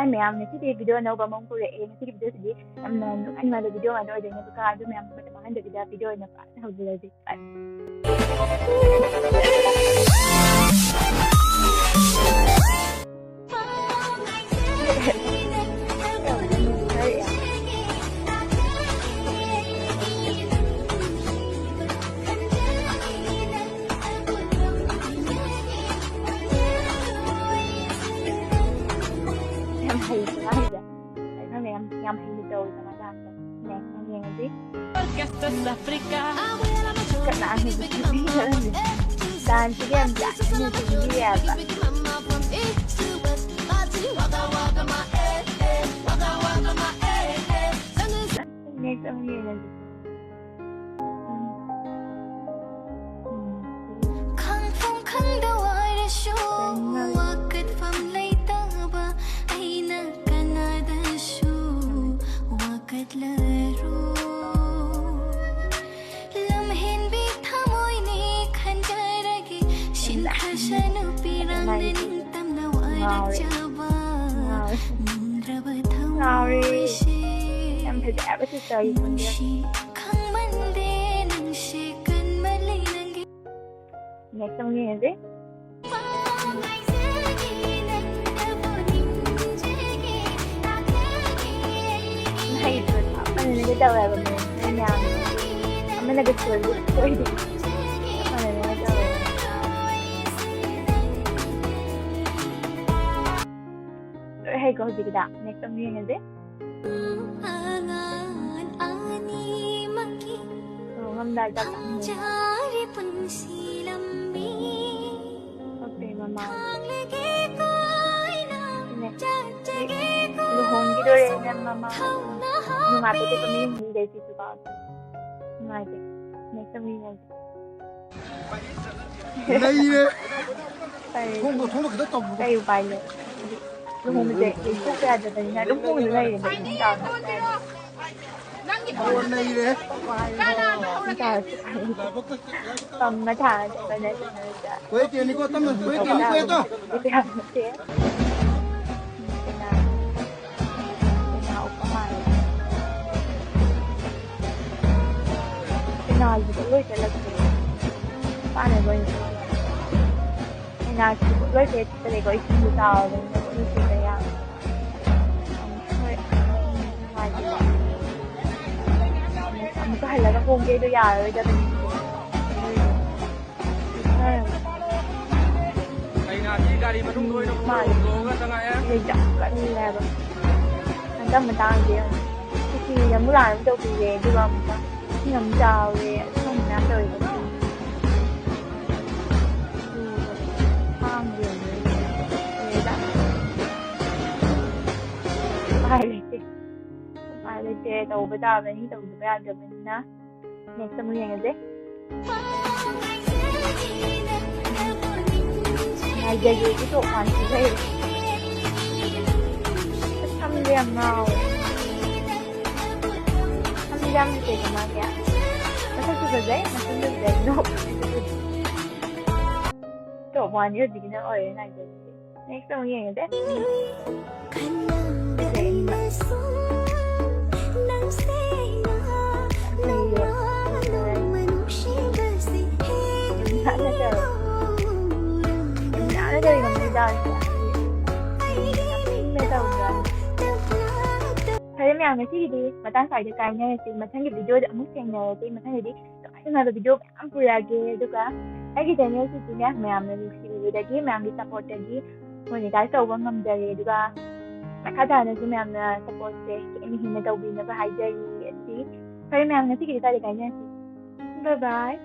Hi ma'am, ngasi video na ba mong pura ngasi video sige ano na video ano order na ka ado ma'am matamahan da video na pa how do I describe yang hidup sama dahulu. Next yang ini. Kenaan hidup dia. Dan juga ini dia apa? Next yang ini. Sorry, em phải đẹp với sister gì còn nữa. Nhạc xong nghe gì? Hay rồi, anh cái đầu là mình nhà mình là cái tuổi đi. Hay có gì đó, next xong nghe gì? Hôm nay ta tặng ok mama lu hong gitu deh kan mama lu mati tuh kami hindi dari situ banget mati next time ini kayu banyak lu hong deh itu kayak ada tadi lu hong juga ya dari tahun Buồn này đấy. Tầm nó thả cho nên quay tiền đi cô tâm rồi, quay tiền đi quay to. Cái nào gì cũng lôi trở lại ba này rồi. Cái nào chỉ cũng lôi về để có ý kiến tao rồi nó cũng như thế này. Có hay là nó hôn dây đôi dài rồi cho mình mình chọn cả như là anh tâm mình tăng gì khi là muốn làm đâu thì về đi vào mình ngầm chào về không mình làm đời được hoang đường về đã ai lên chơi tàu với tao mình tàu với ai được mình nè nhạc xong rồi nghe gì Ngaijage cái chỗ hoàn chỉnh đây thăm liềm nào thăm liềm thì cái mà kìa nó không được giấy mà không được giấy nộp chỗ hoàn như gì nữa ở này rồi nhạc xong rồi nghe gì nó chơi còn bây giờ bây giờ thấy mấy anh cái đi mà tán phải được cái nha thì mà thấy cái video đã mất tiền rồi thì mà thấy đi cái nào video am pura ke được cả cái channel thì nhá mấy anh mình video đã mấy anh đi support đi mình cái sau vẫn ngầm chơi được cả mà khai thác nên mấy anh support cái anh hình đầu tiên nó hay chơi thì thấy mấy anh cái gì ta được cái nha bye bye